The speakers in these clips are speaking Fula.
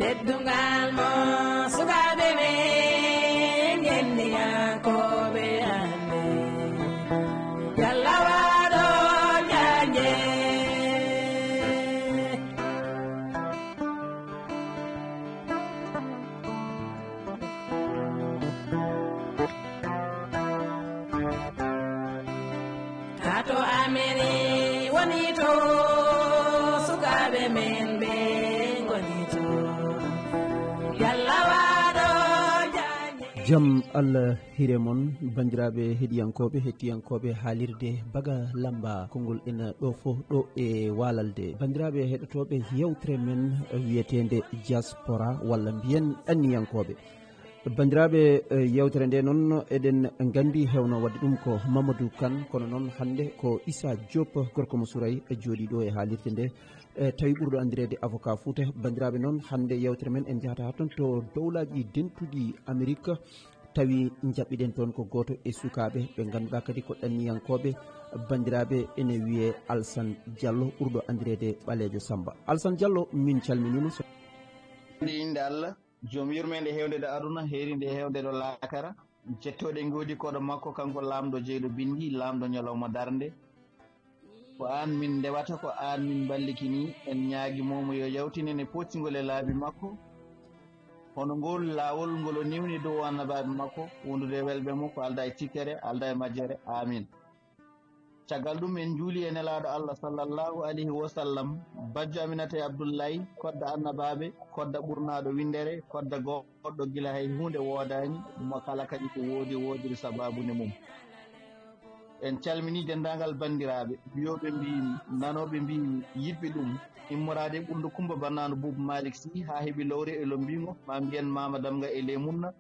teddungal mo sukaɓe men yenniyankoɓe hande yalla waɗo janje hato ameni woni to sukaɓe men ɓe goni to yalla waɗo janje. Jam Allah hire mon bandiraɓe heɗiyankoɓe hettiyankoɓe haalirde baga lamba konngol ina ɗo fof ɗo e walalde bandiraɓe heɗotoɓe yewtere men wiyetede diaspora walla mbiyen anniyankoɓe bandiraɓe yewtere nde noon eɗen gandi hewno wadde ɗum ko Mamadou Kane kono noon hande ko Issa Diop gorko mo Souraye jooɗi ɗo e haalirde nde tawi ɓurɗo andirede avocat Fouta bandiraɓe noon hande yewtere men en jahata toon to dowlaji dentuɗi Amérique tawi jaɓɓiɗen toon ko goto e sukaɓe ɓe ganduɗa kadi ko ɗanniyankoɓe bandiraɓe ene wiye Alassane Diallo ɓurɗo andirede ɓalejo Samba. Alassane Diallo min calminima inde Allah joom yurmede hewdede aduna heeride hewdede laakara jettoɗe goodi koɗo makko kanko lamɗo jeyɗo bindi lamɗo ñalawma darde ko an min ndewata ko an min ballikini en ñaaguimomo yo yawtinene poccigol e laabi makko hono ngol laawol ngol o niwni dow annabaɓe makko wondude welɓe mum ko alda e tikkere alda e majjere amin caggal ɗum en juuli e nelaɗo Allah sallllahu alayhi wa sallam bajjo Aminata e Abdoullahi kodda annabaɓe kodda ɓurnaɗo windere kodda goɗɗo gila hay hunde woodani mo kala kadi ko woodiri sababude mum en calmini dendagal bandiraɓe mbiyoɓe mbimi nanoɓe mbimi yiɗɓe ɗum immorade ɓurdu Coumba Bannano Boubou Malick Sy ha heeɓi lowre e lombingo ma mbiyen Mama Damga e Lemunna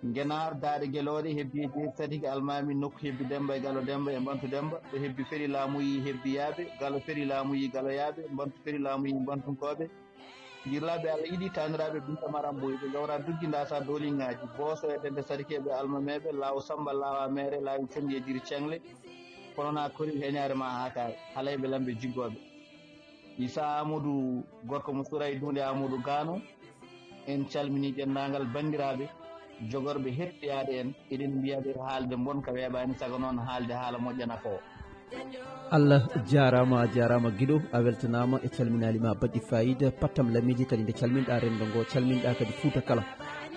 Guénar Daɗe Guelooɗe hebbi e jeeri Sadiki Almami nokku hebbi Demba e Gallo Demba e Bantu Demba ɗo hebbi feri laamuyi hebbiyaɓe Gallo feri laamuyi galoyaɓe Bantu feri laamuyi bantunkoɓe jirlaɓe Allah yiɗi taniraɓe Binta Maram Boy ɓe gawra dugguinda sa doliŋaji Boso e ɗedde Sadikeɓe almameɓe Law Samba Lawa Mere Lawi Condi e Diri Cengle kono na kori heñare ma ha kare halayɓe lamɓe jiggoɓe Issa Amadou gorko mo Souraye Dunde Amadou Gano en calmini dendagal bandiraɓe jogorɓe hettoyade en eɗen mbiyaɓe haalde bonka weeɓani saago noon haalde haala moƴƴana ko Allah jarama jarama guiɗo a weltanama e calminalima baɗɗi fayida pattam lamiji kadi nde calminɗa rendo ngo calminɗa kadi Fouta kala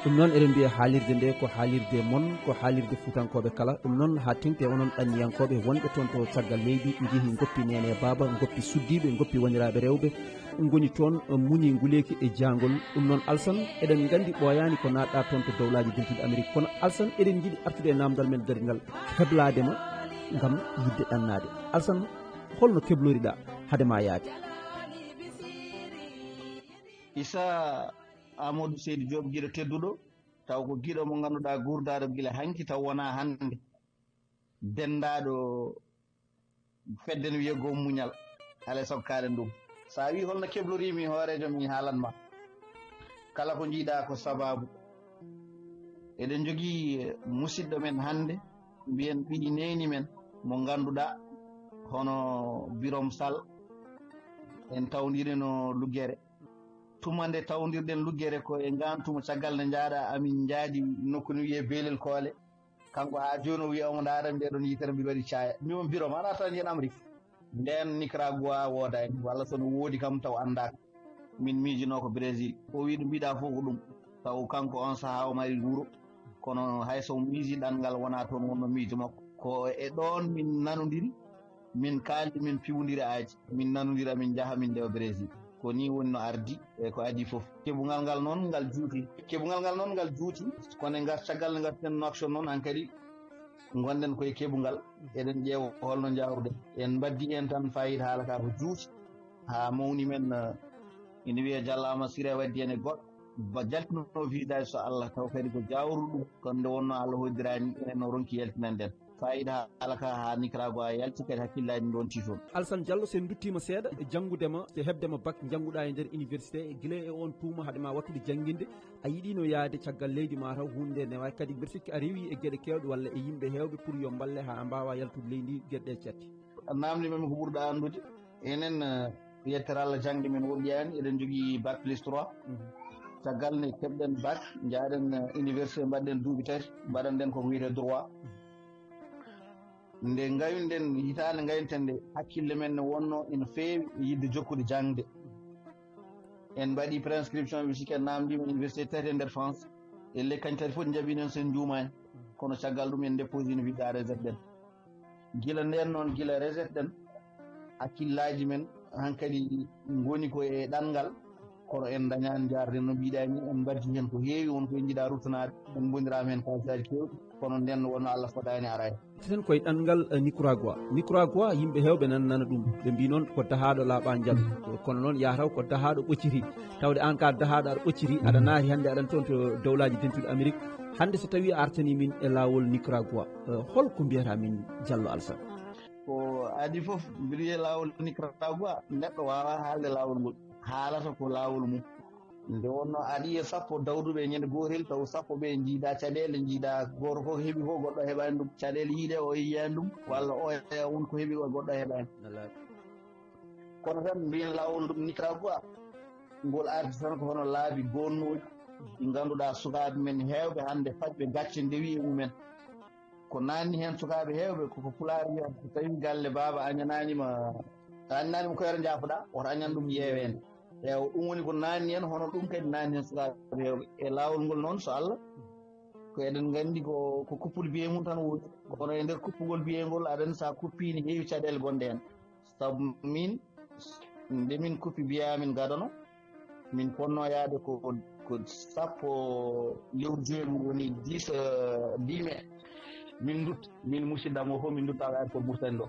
ɗum noon eɗen mbiya haalirde nde ko haalirde moon ko haalirde fuutankoɓe kala ɗum noon ha tengti onon ɗanniyankoɓe wonɓe toon to caggal leydi jeehi goppi nene e baba goppi suddiɓe goppi woniraɓe rewɓe goni toon muñi nguleki e jangol ɗum noon Alassane eɗen gandi ɓoyani ko natɗa toon to dowlaji dentuɗe Amérique kono Alassane eɗen jiiɗi artude e namdal men garigal hebladema gam yidde ɗannade Alassane holno kebloriɗa haadema yaade Issa Amadou Seydi Diop guiɗo tedduɗo taw ko guiɗo mo ganduɗa gurdaɗo guila hanki taw wona hande dendaɗo fedde no wiye go muñal alay saago kalen ɗum sa wi holno keblorimi hoorejo mi haalanma kala ko jiiɗa ko sababu eɗen jogui musidɗo men hande mbiyen ɓiɗi neni men mo ganduɗa hono Birom Sall en tawdirino Luggere tuma nde tawdirɗen Luggere ko e gantuma caggal nde jaaɗa amin jaadi nokku no wiye Belel Koole kanko ha joni o wiya omo daarami nde ɗon yitere mbiɗa waɗi caya mimon Birom ana tan yen Amérique nden Nicaragua woodani walla sono woodi kam taw andaka min miijino ko Brésil o wi ɗo mbiɗa fof ko ɗum taw kanko on saaha o mari wuuro kono hayso miiji ɗanngal wona toon wonno miijo makko ko e ɗon min nanodiri min kaldi min piwodiri aji min nanodira min jaaha min ndewa Brésil ko ni woni no ardi e ko adi fof keɓugal ngal noon ngal juuti keɓugal ngal noon ngal juuti kono e caggal nde garten noction noon hankkadi gonɗen koye keɓugal eɗen ƴeewa holno jawruɗen en mbaddi en tan fayida haala ka ko juuti ha mawni men ina wiya Diallo Siré waddi hen e goɗɗo ba jaltino visage so Allah taw kadi ko jawru ɗum kono nde wonno Allah hoddirani enen o ronki yaltinan den fayida haala ka ha Nicaragua yalti kadi hakkillaji donti toon Alassane Diallo sen duttima seeɗa e janggudema e hebdema bac jangguɗa e nder université guila e on tuuma haadema wattude jangguinde a yiiɗino yaade caggal leydi ma taw hunde ne wawi kadi mbeɗa sikki a rewi e gueɗe kewɗe walla e yimɓe hewɓe pour yo balle ha mbawa yaltude leydi gueɗe cetti namdi men ko ɓurɗa andude enen yettere Allah jangde men woɗɗiyani eɗen jogui bac plus 3 caggal nde keɓɗen bac jaaɗen université mbaɗɗen duuɓi 3 mbaɗan nden koko wiyete droit nde ngayunden hitaande ngayunten nde hakkille men ne wonno ina feewi yidde jokkude jangde en mbaɗi prescription ɓe sikken namdima université 3 e nder France elle kañ tati fof jaɓinen sen juumani kono caggal ɗum en déposé no wiɗɗa reset ɗen gila nden noon gila reset ɗen hakkillaji men hankkadi goni ko e ɗanngal kono en dañani jarde no mbiɗani en mbardi hen ko heewi wonko en jiiɗa ruttanade en bondirama hen kalisaji kewɗi kono nden wonno Allah foɗani ara hen ten koye ɗanngal Nicaragua yimɓe hewɓe nana ɗum ɓe mbi noon ko dahaɗo laaɓa jal kono noon yataw ko dahaɗo ɓocciri tawde an ka dahaɗo aɗa ɓocciri aɗa naati hannde aɗan toon to dowlaji dentuɗo Amérique hannde so tawi a artani min e lawol Nicaragua holko mbiyata min Diallo Alassane ko adi foof mbiɗa wiya lawol Nicaragua neɗɗo wawa haalde lawol ngol haalata ko lawol mum nde wonno aɗa yiya sappo dawduɓe ñande gotel taw sappo ɓe jiiɗa caɗele jiiɗa goto fof heeɓi fof goɗɗo heɓani ɗum caɗele yiiɗe o yiyani ɗum walla o wonko heeɓi o goɗɗo heɓani kono tan mbiyen lawol ɗum Nicaragua ngol arti tan ko hono laabi gonnoji ɗi ganduɗa sukaɓe men hewɓe hande faƴɓe gacce ndewi e mumen ko nanni hen sukaɓe hewɓe koko pulaar wiyan so tawi galle baba añananima koyere jaafoɗa woto añan ɗum yeewede ewa ɗum woni ko nanni hen hono ɗum kadi nanni hen sukaɓe hewɓe e lawol ngol noon so Allah ko eɗen gandi ko kuppude biye mum tan woni kono e nder kuppugol biyengol aɗa andi sa kuppini heewi caɗele gonɗe hen saabu min nde min kuppi biyamin gadano min ponno yaade ko sappo lewru joyelmum woni 10 mai min dutta min musidɗam o fof min dutta aɗa ko ɓurtani ɗo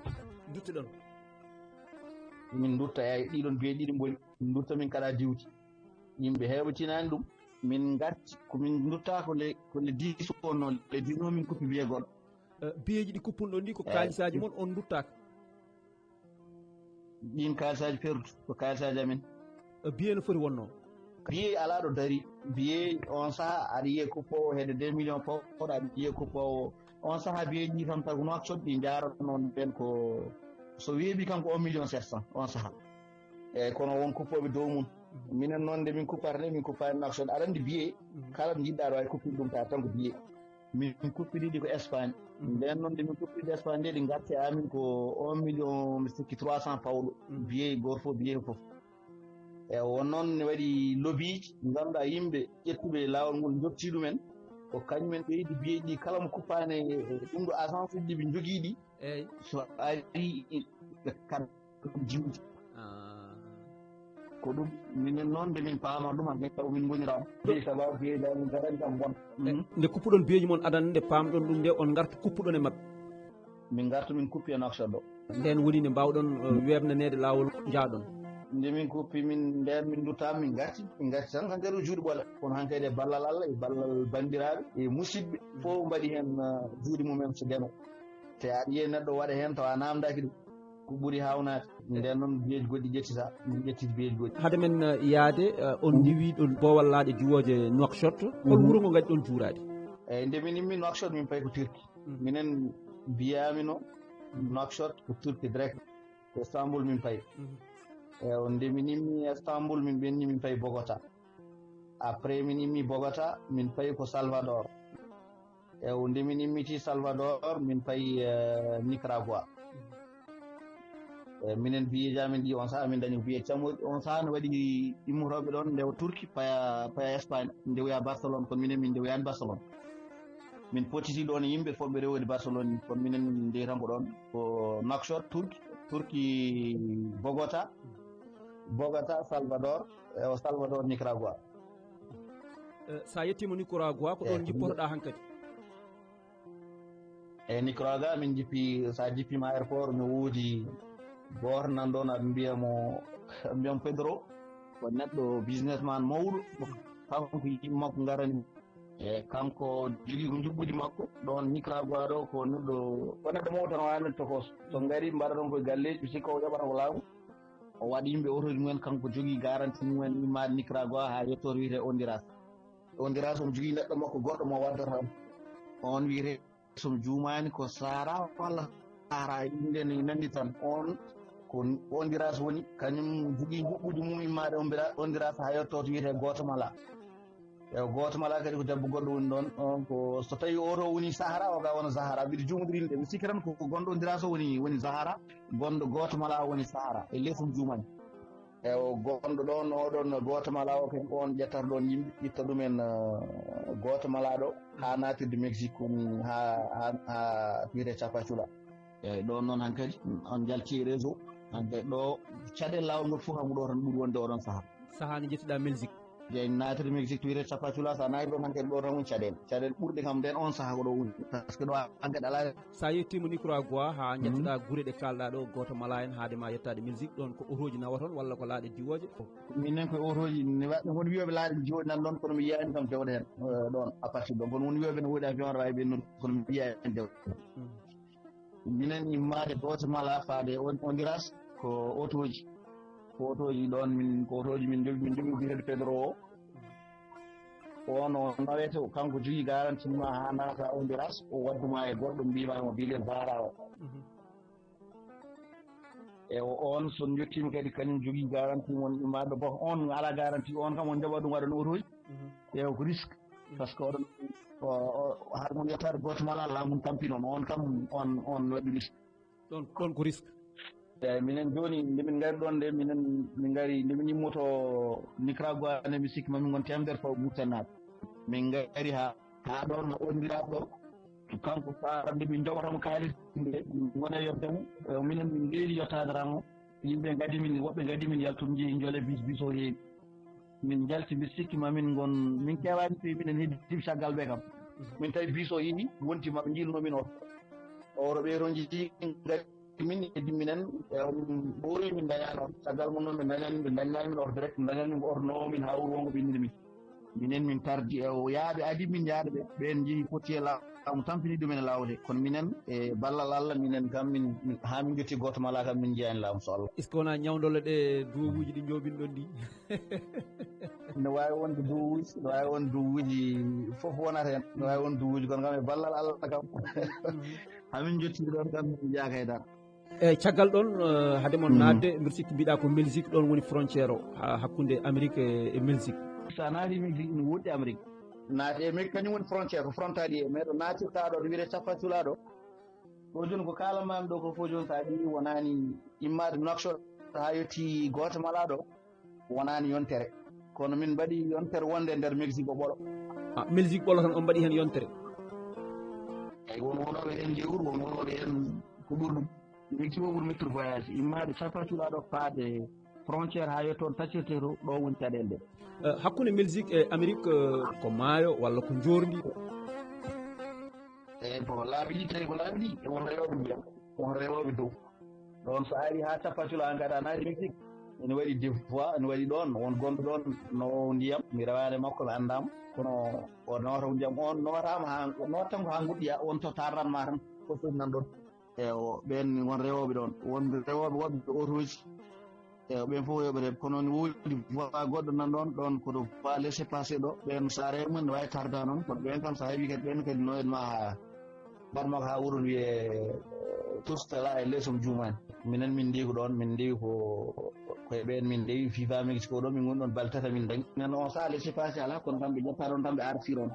duttuɗon min dutta eyi ɗiɗon biye ɗiɗi boli min dutta min kaɗa diwti yimɓe heɓatinani ɗum min gatti komin dutta ko le 10 o noon le 10 o min kuppi biye goɗɗo biyeji ɗi kuppunɗon ɗi ko kalisaji moon on duttaka ɗin kalisaji perdu ko kalisaji amen biye no foti wonno biye ala ɗo dari biye on saaha aɗa yiye kuppowo hedde 2 millions pawɗo aɗa yiye kuppowo on saaha biyeji ɗi tan taw noon ɗi jarata noon ɓen ko so weeɓi kanko 1 million 700 on saaha eyyi kono won kuppoɓe dow mum minen noon nde min kuppata min kuppani action aɗa andi biye kala ɗo jiɗɗa ɗo wawi kuppiɗe ɗum ta tan ko biye min kuppiɗiɗi ko Espagne nden noon nde min kuppiɗi Espagne nde ɗi garte amin ko 1 million mi sikki 300 pawɗo biye goto fof biye fof eyyi won noon ne waɗi lobbyji ganduɗa yimɓe ƴettuɓe lawol ngol jotti ɗumen ko kañumen ɓeydi biyeji ɗi kala mo kuppani ɗum ɗo agence uji ɗi ɓe joguiɗi eyyi so ari kan jiwti ko ɗum minen noon nde min paama ɗum hande taw min goniraam ɓe sababu biyeji amin gaɗani kam bon nde kuppuɗon biyeji moon adana nde paamɗon ɗum nde on garta kuppuɗon e mabɓe min garta min kuppi e Nouakchott ɗo nden woni nde mbawɗon webnanede lawol jaaɗon nde min kuppi min nden min duttama min garti tan kan kadi juuɗe ɓoole kono hankkadi e ballal Allah e ballal bandiraɓe e musidɓe fof mbaɗi hen juuɗe mumen so deno te aɗa yiya neɗɗo waɗa hen tawa namdaki ɗum ko ɓuuri hawnade nden noon biyeji goɗɗi ƴettita min ƴettiti biyeji goɗɗi hade men yaade on diwi ɗon bowallaɗe juwoje Nouakchott hol wuuro ngo gaɗi ɗon juurade eyyi nde min immi Nouakchott min payi ko Turki minen mbiyamino Nouakchott ko Turki direct Istanbul min payi eyyi nde min immi Istanbul min ɓenni min payi Bogota après min immi Bogota min payi ko Salvador eyyi nde min immiti Salvador min payi Nicaragua minen biyeji amin ɗi on saaha min dañi ko biye cammoɗi on saaha ne waɗi immotoɓe ɗon ndewa Turki paya Espagne ndewoya Barcelone kono minen min ndewoyani Barcelone min potiti ɗon yimɓe foɓɓe rewode Barcelone kono minen min ndewi tan ko ɗon ko Nouakchott Turki Bogota Salvador Nicaragua sa yettima Nicaragua ko ɗon jippotoɗa hankkadi eyyi Nicaragua min jippi sa jippima aéroport mi woodi goto nan ɗon aɓe mbiyamo Pedro ko neɗɗo businessman mawɗo kanko yimɓe makko garani e kanko jogui ko jubbuɗi makko ɗon Nicaragua ɗo ko neɗɗo mawɗo tan wani tokos so gari mbaɗa ɗon koye galleji ɓe sikka o ƴaɓata ko laamu o waɗa yimɓe otoji mumen kanko jogui garanti mumen immade Nicaragua ha yettore wiyete Honduras omo jogui neɗɗo makko goɗɗo mo waddata on wiyete somo juumani ko Sara walla Sara inde ne nandi tan on ko Honduras woni kañum jogui juɓɓude mum immade Honduras ha yetto to wiyete goto mala goto mala kadi ko debbo goɗɗo woni ɗon on ko so tawi oto woni sahara o ga wona sahara mbiɗa jumodirilde mi sikki tan ko gonɗodira so woni sahara gonɗo goto mala woni sahara e leydi jumani gonɗo ɗon oɗon goto mala o kadi on ƴettata ɗon yimɓe itta ɗumen goto mala ɗo ha natirde Mexique woni ha piyete Chapachula eyyi ɗon noon hankkadi on jalti réseau hankkadi ɗo caɗele lawol ngol fof hanko ɗo tan ɓuuri wonde oɗon saaha nde jettiɗa Mexique je naatiri Mexique to wiyete Chapachula sa naati ɗon hankkadi ɗo tan woni caɗele ɓurɗe kam nden on saaha ko ɗo woni par ce que ɗo hankkadi ala sa yettima Nicaragua ha jettoɗa guure ɗe kalɗa ɗo goto mala en haadema yettade Mexique ɗon ko otoji nawa toon walla ko laaɗe diwoje minen koye otoji woni wiyoɓe laaɗe diwoji nan ɗon kono mi yiyani kam dewde hen ɗon à partir ɗon kono woni wiyoɓe ne woɗi avion aɗa wawi ɓennude kono mi yiyani hen dewde minen immade goto mala faade on diras ko otoji ɗon min ko otoji min jogi biteɗo Pedro o on nawete kanko jogui garanti ma ha naata on diras o wadduma e goɗɗo mbimamo bile bara o e on so jottima kadi kañum jogui garanti mon immaɗo bo on ala garanti on kam on jaɓa ɗum waɗa no otoji ewa ko risque par ce que oɗon har mon yettade goto mala laamu tampino on kam on waɗi risque ɗon ko risque eyyi minen joni ndemin gari ɗon nde min gari ndemin immoto Nicaragua nde mi sikki mamin gon temedere faw ɓurtanaɓe min gari ha ɗon no ondiraɓe ɗo kanko sa ndemin jogotamo kaalis nde gone yottemo minen min leeli yottade rango yimɓe gadi min woɓɓe gadi min yaltum jeeyi joole bis o heewi min jalti mi sikki mamin gon min kewani fi minen heddi caggal ɓe kam min tawi bis o yiɗi wonti maɓe jilnomin oro ɓeeto jii gari min heddi minen ɓoori min dañano caggal mum noon ɓe dañnamin ordo rek dañanmin ko ornomin ha wuro wongo ɓennini min minen min tardi yaaɓe adi min yaaɗo ɓe ɓen jeehi poti e laamu tampini ɗumen e lawde kono minen e ballal Allah minen kam ha min jotti goto mala kam min jeyani laamu so Allah est ce que wona ñawdole ɗe duwuji ɗi jobin ɗon ɗi ne wawi wonde duwuji foof wonata hen ne wawi won duwuji kono kam e ballal Allah kam hamin jotti ɗon kam min jaaka e dara eyyi caggal ɗon haade mon nadde mbiɗa sikki mbiɗa ko Mexique ɗon woni frontiére o hakkude Amérique e Mexique sa naati Mexique ne woɗɗi Amérique naati e Mexique kañum woni frontiére ko frontalier mais ɗo naatirta ɗo wiyete Chapachula ɗo ko joni ko kalamami ɗo ko fof joni sa ɗi wonani immade Nouakchott ha yetti goto mala ɗo wonani yontere kono min mbaɗi yontere wonde e nder Mexique o ɓolo Mexique ɓolo tan on mbaɗi hen yontere eyyi won wonoɓe hen jewru won wonoɓe hen ko ɓurɗum Mexique o ɓuuri mettude voyage immade Chapachula ɗo faade frontiére ha yettoon taccirte to ɗo woni caɗele ɗe hakkude Mexique e Amérique ko maayo walla ko jorndi eyyi bon laabi ɗi tawi ko laabi ɗi won rewoɓe ndiyam won rewoɓe dow ɗon so ari ha Chapachula an gaɗa naati Mexique ene waɗi des fois ene waɗi ɗon won gonɗo ɗon no ndiyam mi rewani makko mi andama kono o nowata ndiyam on nowatama nowata tan ko ha goɗɗiya on to tarranma tan fof nan ɗon ɓen won rewoɓe ɗon won rewoɓe woɓɓe otoji ɓen fof yoɓe reɓ kono ne woodi voie goɗɗo nan ɗon koto va laissé passé ɗo ɓen sa rewi mum ne wawi tarda noon kono ɓen kam sa heeɓi kadi ɓen kadi noyenma ha mbaɗma ko ha wuuro wiye tustala e leesom jumani minen min ndewi ko ɗon min ndewi koye ɓen min ndewi FIFA Mexique o ɗon min goni ɗon balɗe tati min dañi nen on saaha laissé passé ala kono kam ɓe ƴetta ɗon tan ɓe artire on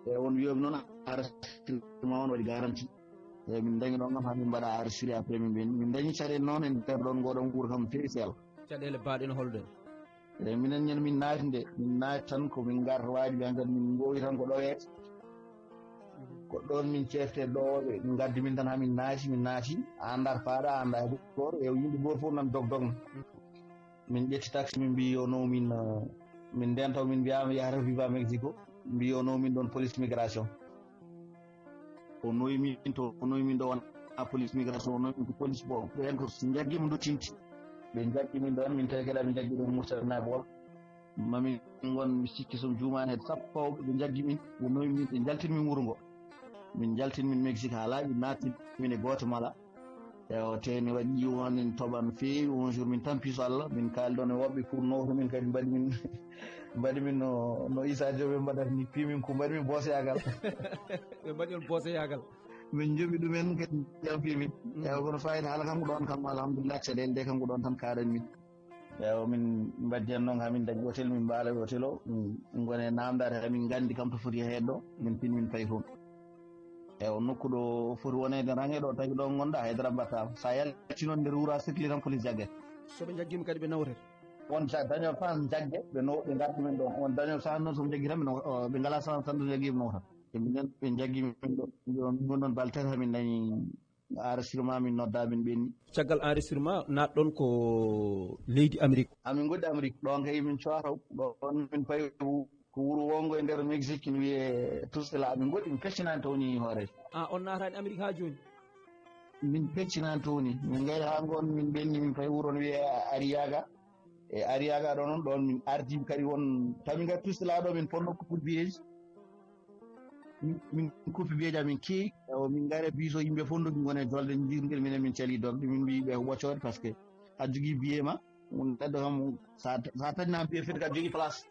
e won wiyoɓe noon arrêtement on waɗi garanti eyyi min dañi ɗon kam ha min mbaɗa arrêté après min dañi caɗele noon e nder ɗon ngoɗon wuuro kam fewi seel caɗele baaɗe holɗen eyyi minen ñande min naati nde min naati tan ko min garta waaji ɓe kadi min gowi tan ko ɗowete ko ɗon min cefte ɗoɓe min gaddi min tan ha min naati a andat faaɗa a anda e goto e yimɓe goto fof nan dogdogno min ƴetti taxi min mbi yo no min nden taw min mbiyama yahata Viva Mexique o mbi yo no min ɗon police migration o noyi min ɗo wona police migration o noyi min ko police bon ɓen ko jaggima duttinti ɓe jaggi min ɗon min tawi kadi aɓe jaggi ɗon murtanaɓe wol mamin gon mi sikki som jumani hedde sappo fawɓe ɓe jaggi min ɓe noyi min ɓe jaltin min wuuro ngo min jaltin min Mexique ha laaɓi nattin min e goto mala o teni waɗi won en toɓa no feewi on jour min tampi so Allah min kaali ɗon e woɓɓe pour nowto min kadi mbaɗi min no Issa Diop ɓe mbaɗata ni pimin ko mbaɗi min booseyagal ɓe mbaɗi on booseyagal min joɓi ɗumen kadi jampi min eyi kono fayida haala kam ko ɗon kam alhamdulillah caɗele ɗe kam ko ɗon tan kaɗan min ewo min mbaddi hen noon hamin dañi hôtel min mbaala hôtel o min gone namdade hamin gandi kam to foti heed ɗo min pin min payi toon ewo nokku ɗo foti wonede range ɗo tagi ɗo gonɗa haydara mbattama sa yalti noon nder wuura circuli tan police jagguete soɓe jaggima kadi ɓe nawrete won dañol tan jagge ɓe gardi men ɗo won dañol sa noon soɓe jaggi tan ɓe ngala sa tan ɗo jaggima nawtan ɓe jaggi min ɗo min gon ɗon baltati hamin dañi enregistrement min nodda min ɓenni caggal enregistrement natɗon ko leydi Amérique amin goɗɗi Amérique ɗon kay min coataw ɗon min payi ko wuro wongo e nder Mexique ne wiye Tustela amin goɗɗi min peccinani tawni hooreje on natani Amérique ha joni min peccinani tawni min gayri ha gon min ɓenni min payi wuro ne wiye Ariaga e Ariaga ɗo noon ɗon min ardi kadi won taw min gari Tustela ɗo min ponno coupe biyeji min coupe biyeji amin keewi min gari biso yimɓe fof ndu min gone jolde jirguel minen min cali dogde min mbi ɓe woccode par ce que a jogui biye ma neɗɗo kam sa tañinama biye feti ka jogui place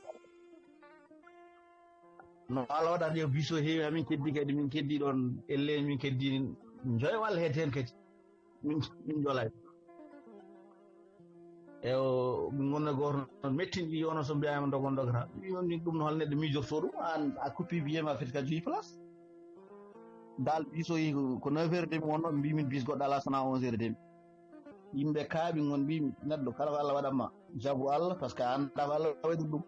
no Allah waɗata yo biso heewi amin keddi kadi min keddi ɗon elle min keddi joyo walla heede hen kadi min jolay ewo min gonno goto noon mettinɗi ono so mbiyama dogon dogata woni ɗum no hol neɗɗo mijorto ɗum an a coupi biyema feti ka jogui place dal biso yi ko 9 heures demi wonno ɓe mbimin bis goɗɗo ala sona 11 heures demi yimɓe kaaɓi gon mbimi neɗɗo kala ko Allah waɗanma jabu Allah par ce que a anda ko Allah waɗi ɗum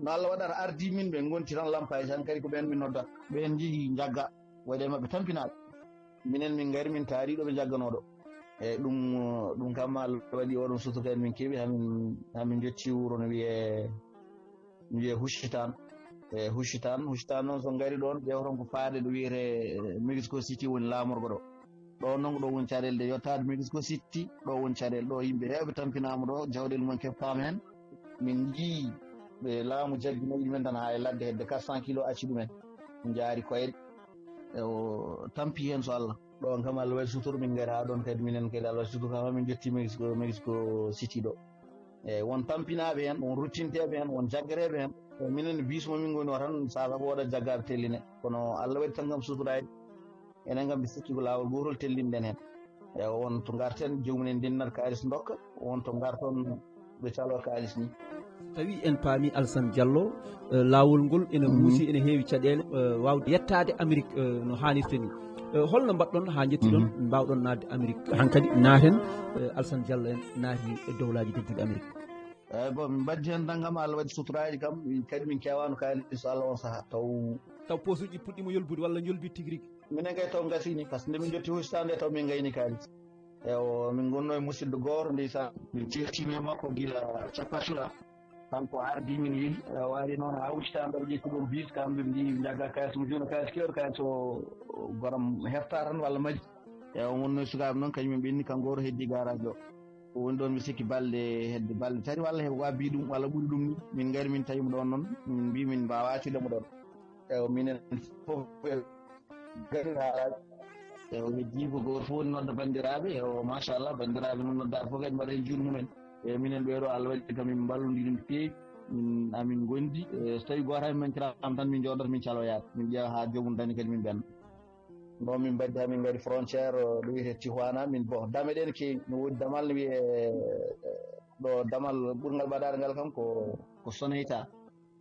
no Allah waɗata ardi min ɓe gonti tan lampaye tan kadi ko ɓen min noddat ɓen jeehi jagga waɗe mabɓe tampinaɓe minen min gari min taariɗo ɓe jagganoɗo eyyi ɗum kam Allah waɗi oɗon sutu kadi min keeɓi hamin jetti wuro no wiye Hushitan e Hushitan noon so gari ɗon ƴewton ko faade ɗo wiyete Mexico City woni laamorgo ɗo noon ɗo woni caɗele de yettade Mexico City ɗo woni caɗele ɗo yimɓe hewɓe tampinama ɗo jawɗele mumen keɓtama hen min jii ɓe laamu jagginoyi ɗumen tan ha e ladde hedde 400 kilos acci ɗumen jaari koyɗe tampi hen so Allah ɗon kam Allah waɗi sutoro min gari ha ɗon kadi minen kadi Allah waɗi sutoro kam min jetti Mexico City ɗo eyyi won tampinaɓe hen won ruttinteɓe hen won jaggereɓe hen minen biis momin goni o tan saabu woɗat jaggaɓe telline kono Allah waɗi tan gam suturade enen gam ɓe sikki ko lawol gotol tellinɗen hen eyyi won to garten jomumen ndinnat kalis dokka won to garton ɓe calo kalis ni tawi en paami Alassane Diallo laawol ngol ene muusi ene heewi caɗeele wawde yettade Amérique no hannirta ni holno mbaɗɗon ha jettiɗon mbawɗon nadde Amérique hankkadi naaten Alassane Diallo en naati e dowlaji dedduɗi Amérique eyyi bon min mbaddi hen tan kam Allah waɗi suturaji kam kadi min kewano kalis Allah on saaha taw posuji puɗɗima yolbude walla jolbi tigui rigui minen kay taw gasini par ce que nde min jotti hustande taw min gayni kalis eyo min gonno e musidɗo goto ndeysan min certimi e makko guila capatula kanko ardi min yeehi waari noon ha huccitande ɗo ƴetti ɗon bis kamɓe mbi jagga kalis mo joni kalis kewɗo kalis o goram hefta tan walla majji eyo wonno e sukaɓe noon kañumen ɓenni kanko goto heddi garage o woni ɗon mi sikki hedde balɗe tati walla heɓe wabbi ɗum walla ɓuuri ɗum ni min gari min tawimo ɗon noon min mbi min mbawa accudemo ɗon eyo minen fof gari haalaji eyo heddi ko goto fof woni nodda bandiraɓe eyo machallah bandiraɓe noon noddaɓe fof kadi mbaɗa hen juuɗe mumen e minen ɓeɗo Allah waɗi kam min ballodiri no feewi amin gondi so tawi goto hamin mancirama tan min jooɗoto min caloyade min ƴeewa ha jomum dañi kadi min ɓenna ɗon min mbaddi hamin gari frontiére ɗo wiyete Tijuana min bo dame ɗen keewi no woodi damal no wiye ɗo damal ɓurgal mbaɗade ngal kam ko Sonayta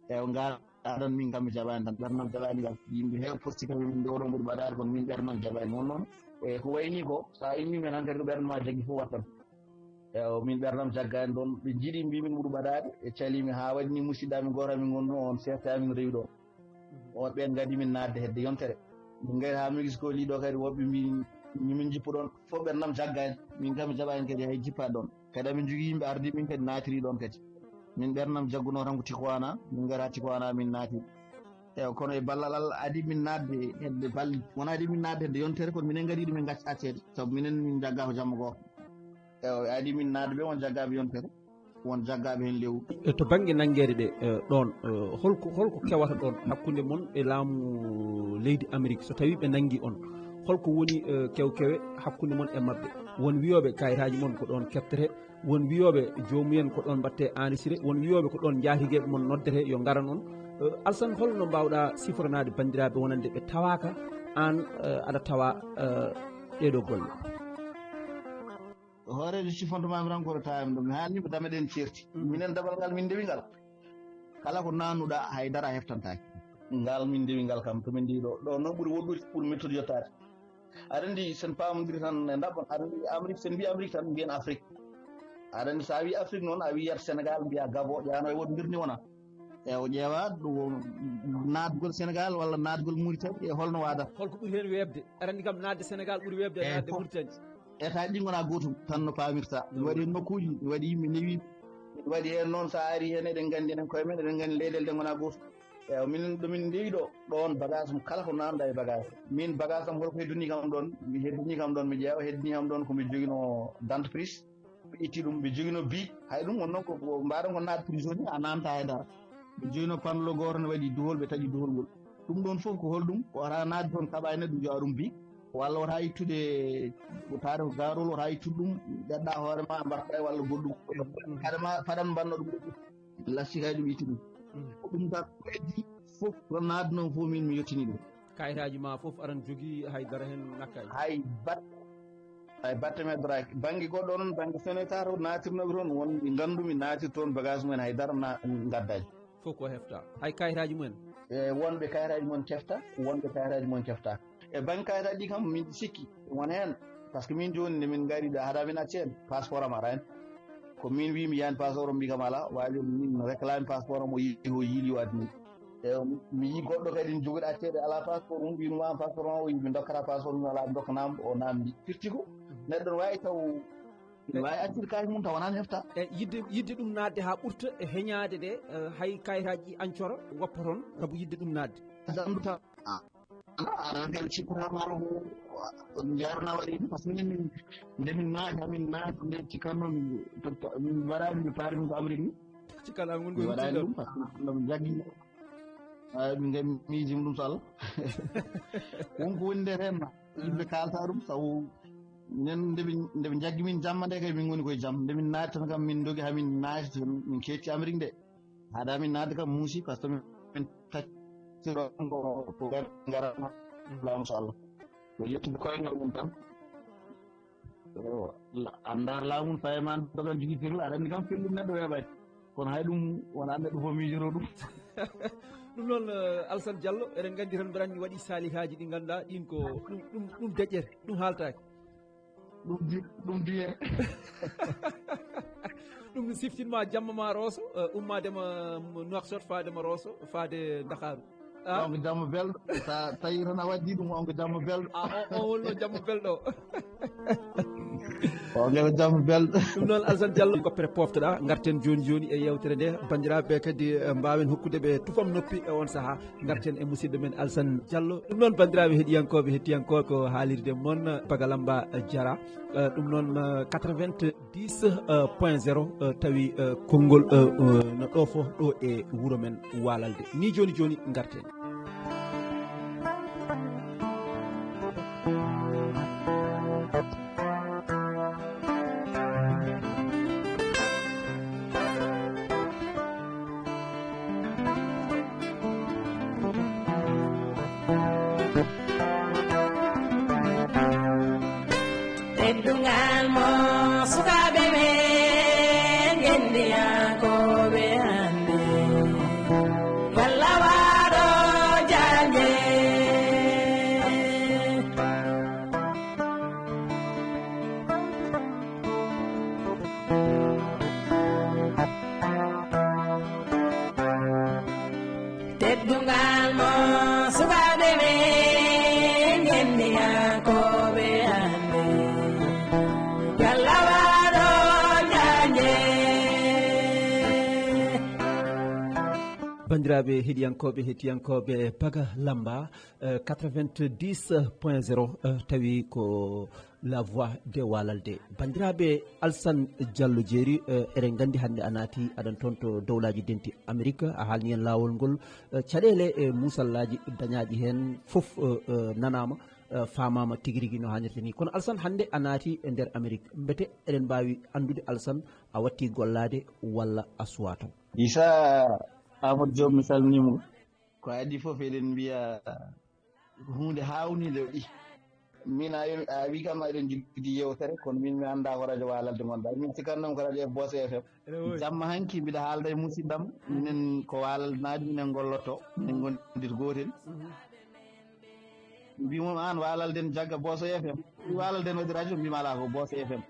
eyo ngal aɗon min kam mi jaɓani tan ɓernam jaɓani ngal yimɓe heew posti kam min ɗo ɓuuri mbaɗade kono min ɓernam jaɓani won noon e ko wayni ko sa immimen han kadi ko ɓerdama jaggi fof wattan eyo min ɓernam jaggani ɗon ɓe jiiɗi mbimin ɓuuri mbaɗade e calimi ha waɗini musidɗamin goto amin gonno on sertamin rewi ɗo on ɓen gadi min nadde hedde yontere min gari ha Mexico liɗo kadi woɓɓe min jippu ɗon fof ɓernam jaggani min kam jaɓani kadi hay jippaɗe ɗon kadi amin jogui yimɓe ardi min kadi natiri ɗon kadi min ɓernam jagguno tan ko Tijuana min gari ha Tijuana min naati eyo kono e ballal Allah adi min nadde hedde balɗe wona adi min nadde hedde yontere kono minen gari ɗumen gacca accede saabu minen min jagga ko jamma goto eyo adi min nadde ɓe won jaggaɓe yontere won jaggaɓe hen lewru to banggue nanguede ɗe ɗon holko kewata ɗon hakkude moon e laamu leydi Amérique so tawi ɓe nangui on holko woni kewkewe hakkude moon e mabɓe won wiyoɓe kayitaji moon ko ɗon keftere won wiyoɓe jomumen ko ɗon mbatte enregistré won wiyoɓe ko ɗon jaatigueɓe moon noddete yo gara noon Alassane holno mbawɗa sifranade bandiraɓe wonande ɓe tawaka an aɗa tawa ɗeɗo golle hoorejo sifontomaa mi tan koto tawami ɗum mi haalnima dameɗen certi minen dabal ngal min ndewi ngal kala ko naannuɗa haydara heftantaki ngal min ndewi ngal kam tomin ndi ɗo noon ɓuuri woɗɗude ɓuuri mettude yettade aɗa andi sen pamodiri tan e ndaɓɓon aɗa andi Amérique sen mbi Amérique tan mbiyen Afrique aɗa andi sa wi Afrique noon a wiyat Sénégal mbiya Gabon ƴano e woɗodirni wona e o ƴeewa naatgol Sénégal walla naatgol Mauritanie e holno waadata holko ɓuri heen weebde aɗa andi kam naatde Sénégal ɓuri weebde e naatde Mauritanie état ɗi gona gootum tan no paamirta mi waɗi hen nokkuji mi waɗi yimɓe newi mi waɗi hen noon sa ari hen eɗen gandi enen koye men eɗen gandi leyɗele ɗe gona gootum eyi minen ɗomin ndewi ɗon bagage am kala ko nanɗa e bagage min bagage am holko hedduni kam ɗon mi heddini kam ɗon mi ƴeewa heddini kam ɗon komi joguino d' entreprise mi itti ɗum mi joguino bic hay ɗum wonnoon ko mbaɗon ko naat prison ni a namta haydara mi joguino panlo goto ne waɗi duhol ɓe taƴi duhol ngol ɗum ɗon foof ko holɗum ko wata naade toon kaɓa e neɗɗo jowa ɗum bic walla wota ittude taade ko garol wota ittude ɗum ƴeɗɗa hoore ma mbarta walla goɗɗum faɗan mbanno ɗum lassi kay ɗum itti ɗum ko ɗum tan heddi fof ɗon naade noon fof min mi yettini ɗum kayitaji ma fof aɗan jogui haydara hen nakkaji hay batte me drake banggue goɗɗo noon banggue sénétar natirnoɓe toon wonɓe gandumi natir toon bagage mumen haydara gaddaji fof ko hefta hay kayitaji mumen e wonɓe kayitaji mon kefta wonɓe kayitaji mon kefta e banggue kayitaji ɗi kam min sikki won hen par ce que min joni nde min gari ɗo haɗa min acci hen passeport am aɗa hen ko min wi mi yiyani passeport o mbi kam ala wawi min réclame passeport am o yiili wadde e mi yi goɗɗo kadi ne joguiɗo accede ala passeport mum mbinuma passeport o o yi mi dokkata passeport mum ala dokkanama o namdi firti ko neɗɗo ne wawi taw ne wawi accude kaake mum taw wonani hefta e yidde ɗum nadde ha ɓurta e heñade ɗe hay kayitaji ɗi ancora woppa toon saabu yidde ɗum nadde anduta aɗa kadi cikkatama haala ko jarana waɗi par ce que minen ndemin naati hamin naati nde cikkannomi min waɗani mi paarimi ko Amérique ni cikkanama gon mi waɗani ɗum par ce que ɗum jaggi min gami miijimi ɗum so Allah wonko woni nder hen yimɓe kalta ɗum sabu nen ndeɓe jaggi min jamma nde kay min goni koye jaam nde min naati tan kam min dogi hamin naati ton min ketti Amérique nde haɗa min naatde kam muusi par ce que min tacciɗo ko garana laamu so Allah ko yettude koyngal mum tan anda laamu fayema dogan jogui firla aɗa andi kam firɗum neɗɗo weeɓani kono hay ɗum wona neɗɗo fof miijoro ɗum ɗum noon Alassane Diallo eɗen gandi tan mbiɗa anndi waɗi salihaji ɗi ganduɗa ɗin ko ɗum deƴƴere ɗum haaltaki ɗum duye ɗum siftinma jamma ma Rosso ummadema Nouakchott fadema Rosso fade Dakaru on ko jamma belɗo sa tawi tan a waddi ɗum on ko jamma belɗo o wonno jamma belɗo o nde ko jamma belɗo ɗum noon Alassane Diallo goppere poftoɗa garten joni joni e yewtere nde bandiraɓe kadi mbawen hokkude ɓe tufam noppi e on saaha garten e musidɗo men Alassane Diallo ɗum noon bandiraɓe hettiyankoɓe ko haalirde moon Bagalamba Diarra ɗum noon 90.0 tawi konngol no ɗo foof ɗo e wuuro men Walalde ni joni joni garten teddungal mo sukaɓe men gendiyankoɓe hande walla waɗo janje teddungal mo sukaɓe men gendiyankoɓe hande bandiraɓe hettiyankoɓe Bagalamba 90.0 tawi ko la voix de Walalde bandiraɓe Alassane Diallo jeeri eɗen gandi hande a naati aɗan toon to dowlaji denti Amérique a haalni hen lawol ngol caɗele e musallaji dañaɗi hen foof nanama famama tigui rigui no hannirta ni kono Alassane hande a naati e nder Amérique beete eɗen mbawi andude Alassane a watti gollade walla a suwa taw Issa Amadou Diop mi salminimo ko adi fof eɗen mbiya hunde hawnide ɗi min a wi kam eɗen jogidi yewtere kono min mi annda ko radio Walalde gonɗa min sikannam ko radio Boss FM jamma hanki mbiɗa haalda e musidɗam minen ko Walalde naaji minen gollotto min gondir gotel mbimum an Walalde ne jagga Boss FM Walalde ne waɗi radio mbima ala ko Boss FM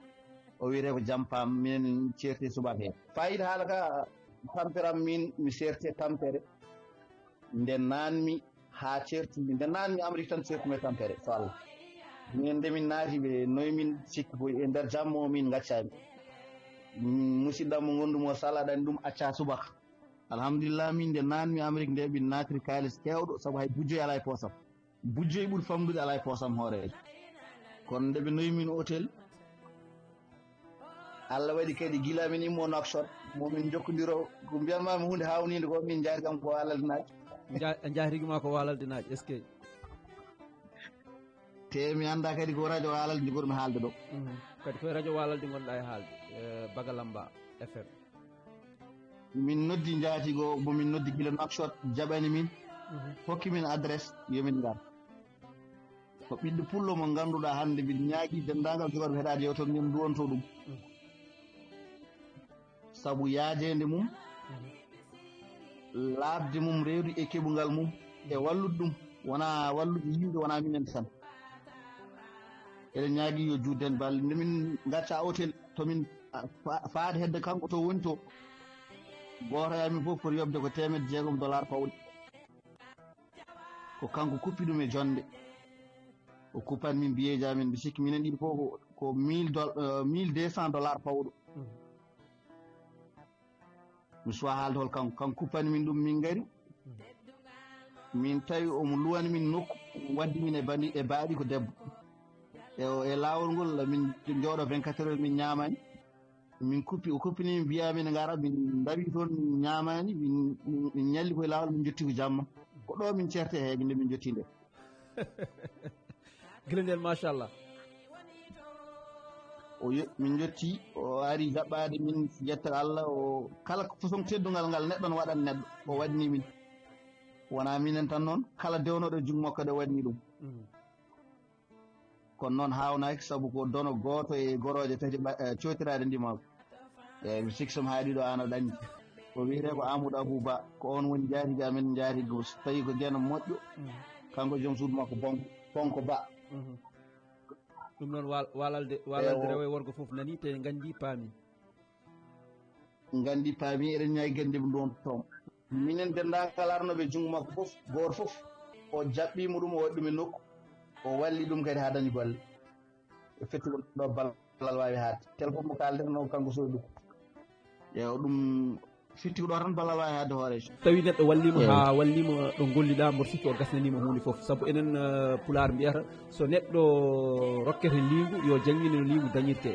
o wiyete ko jampam minen certi subaka hen fayida haala ka tamperam min mi serte tampere nden nanmi ha certimi nden nanmi Amérique tan certumi tampere so Allah min nde min naati ɓe noyi min sikki ko e nder jammo min gaccami musidɗam mo gondumo Sall aɗa andi ɗum acca subaka alhamdulillah min nde nanmi Amérique nde min natiri kalis kewɗo saabu hay bujjoy ala e poosam bujjoy ɓuuri famɗude ala e poosam hoorejo kono nde ɓe noyi min hôtel Allah waɗi kadi gila min immo Nouakchott momin jokkodiro ko mbiyanmami hunde hawnide ko min jaari kam ko Walalde naaji jahriguima ko Walalde naaji est ce que te mi annda kadi ko radio Walalde ndi ɓurmi haalde ɗo kadi koye radio Walalde gonɗa e haalde Bagalamba FM min noddi jaatigo momin noddi gila Nouakchott jaɓani min hokki min adresse yomin ngar ko ɓiɗɗo pullo mo ngannduɗaa hannde mbiɗa ñaagii denndaangal jogoɗo heɗaade yewtere min duwonto ɗum sabu yaajeende mum laabde mum reedu e keɓungal mum e wallude ɗum wonaa wallude yimɓe wonaa minen tan eɗen ñaagii yo juutden balle nde min ngacca hôtel to min faade hedde kanko to woni to gooto e amin fof foti yoɓde ko $600 pawɗe ko kanko kuppi ɗum e jonde o kuppan min biyeeji amin mbi sikki minen ɗiɗi fof ko $1,200 pawɗo mi suwa haalde hol kanko kuppani min ɗum min ngari min tawi omo luwani min nokku waddi min e baaɗi ko debbo e laawol ngol min jooɗo 24 heures min ñaamani min kuppi o kuppini min mbiya min ngara min dawi toon min ñaamani min ñalli koye laawol min jotti ko jamma ko ɗo min certe heege nde min jotti nde gila nden machallah min jotti o ari jaɓɓade min yetta Allah o kala façon teddungal ngal neɗɗo no waɗan neɗɗo o waɗni min wona minen tan noon kala dewnoɗo e jungo makko de waɗni ɗum kono noon hawnaki saabu ko dono goto e goroje tati cotirade ndimako eyyi mi sikki somi haaɗi ɗo an aɗa andi ko wiyete ko Amadou Abouba ko on woni jaatigi amen jaatigo so tawi ko gueno moƴƴo kanko joom suudu makko bonko ba ɗum noon Walalde rewo e worgo fof nani te gandi paami eɗen ñaagi gandi ɗum ɗon toon minen dendagal arnoɓe jungo makko fof goto fof o jaɓɓimo ɗum o waɗi ɗum e nokku o walli ɗum kadi ha dañi golle e fetti ɗo ballal wawi haade tel fof mo kalden no kanko soodi ɗum eyo ɗum fitti ko ɗo tan ballal wawi haade hoorejo tawi neɗɗo wallima ha wallima ɗo golliɗa mboɗo sikki o gasnanima hunde foof saabu enen Pulaar mbiyata so neɗɗo rokkete liigu yo jangguine no liigu dañirte